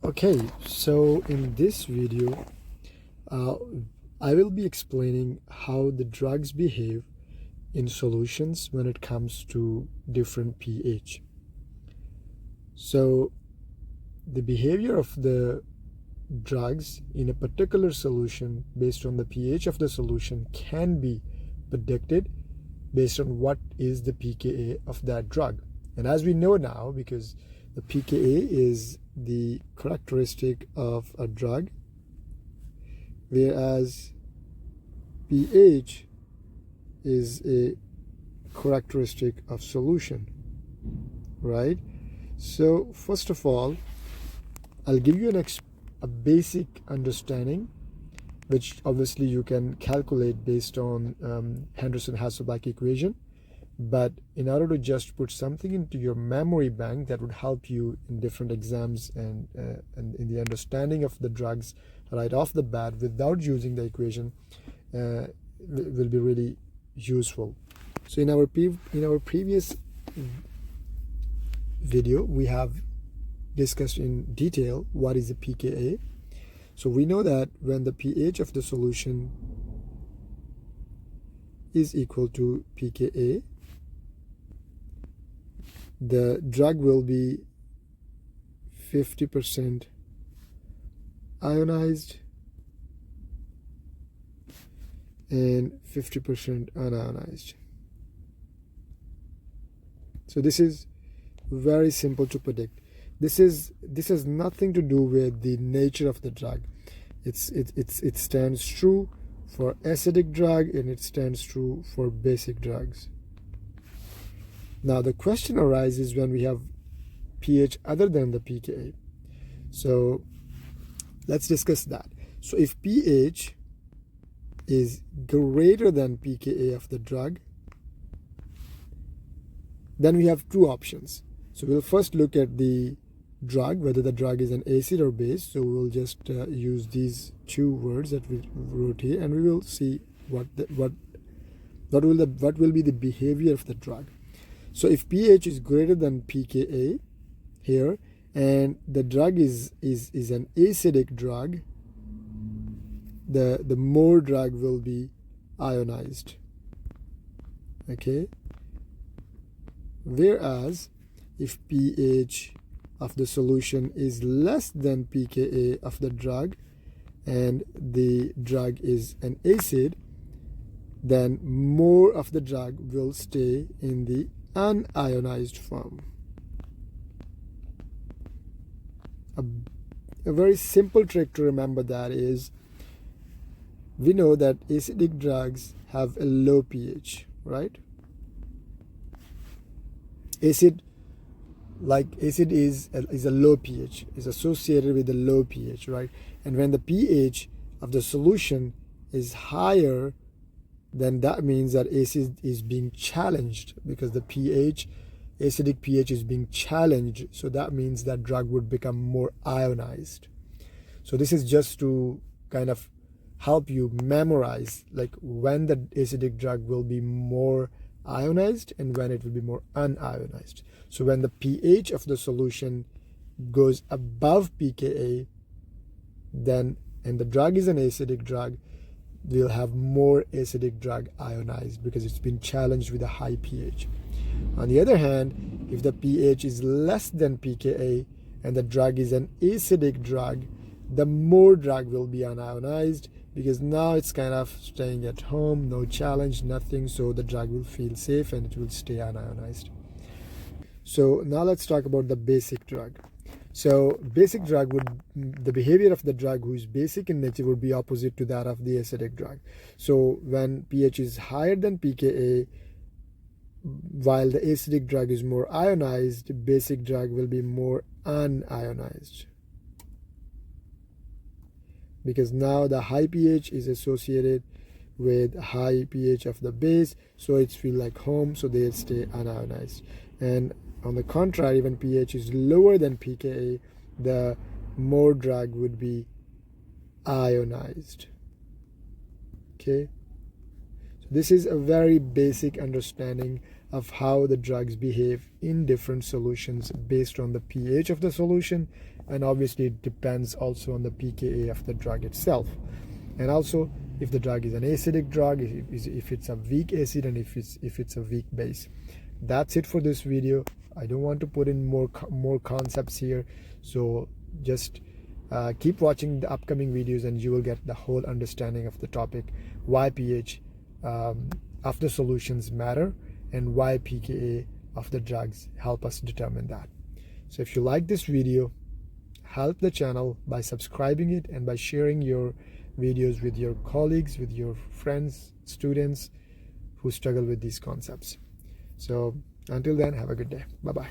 Okay, so in this video, uh, I will be explaining how the drugs behave in solutions when it comes to different pH. So the behavior of the drugs in a particular solution based on the pH of the solution can be predicted based on what is the pKa of that drug. And as we know now, because the pKa is the characteristic of a drug, whereas pH is a characteristic of solution, right? So first of all, I'll give you a basic understanding, which obviously you can calculate based on Henderson-Hasselbalch equation. But in order to just put something into your memory bank that would help you in different exams and in the understanding of the drugs right off the bat without using the equation, will be really useful. So in our previous video, we have discussed in detail what is the pKa. So we know that when the pH of the solution is equal to pKa, the drug will be 50% ionized and 50% unionized. So this is very simple to predict. This has nothing to do with the nature of the drug. It stands true for acidic drug and it stands true for basic drugs. Now the question arises when we have pH other than the pKa. So let's discuss that. So if pH is greater than pKa of the drug, then we have two options. So we'll first look at the drug, whether the drug is an acid or base. So we'll just use these two words that we wrote here, and we will see what will be the behavior of the drug. So if pH is greater than pKa here, and the drug is an acidic drug, the more drug will be ionized. Okay. Whereas if pH of the solution is less than pKa of the drug and the drug is an acid, then more of the drug will stay in the unionized form. A very simple trick to remember that is, we know that acidic drugs have a low pH, right? Acid is a low pH, is associated with a low pH, right? And when the pH of the solution is higher, then that means that acid is being challenged, because the acidic pH is being challenged. So that means that drug would become more ionized. So this is just to kind of help you memorize like when the acidic drug will be more ionized and when it will be more unionized. So when the pH of the solution goes above pKa, then, and the drug is an acidic drug, we'll have more acidic drug ionized because it's been challenged with a high pH. On the other hand, if the pH is less than pKa and the drug is an acidic drug, the more drug will be unionized, because now it's kind of staying at home, no challenge, nothing, so the drug will feel safe and it will stay unionized. So now let's talk about the basic drug. So basic drug the behavior of the drug who is basic in nature would be opposite to that of the acidic drug. So when pH is higher than pKa, while the acidic drug is more ionized, basic drug will be more unionized, because now the high pH is associated with high pH of the base, so it feels like home, so they'll stay unionized. And on the contrary, when pH is lower than pKa, the more drug would be ionized. Okay, so this is a very basic understanding of how the drugs behave in different solutions based on the pH of the solution and obviously it depends also on the pKa of the drug itself, and also if the drug is an acidic drug, if it's a weak acid, and if it's a weak base. That's it for this video. I don't want to put in more concepts here, so just keep watching the upcoming videos and you will get the whole understanding of the topic, why pH of the solutions matter and why pKa of the drugs help us determine that. So if you like this video, help the channel by subscribing it and by sharing your videos with your colleagues, with your friends, students who struggle with these concepts. So until then, have a good day. Bye-bye.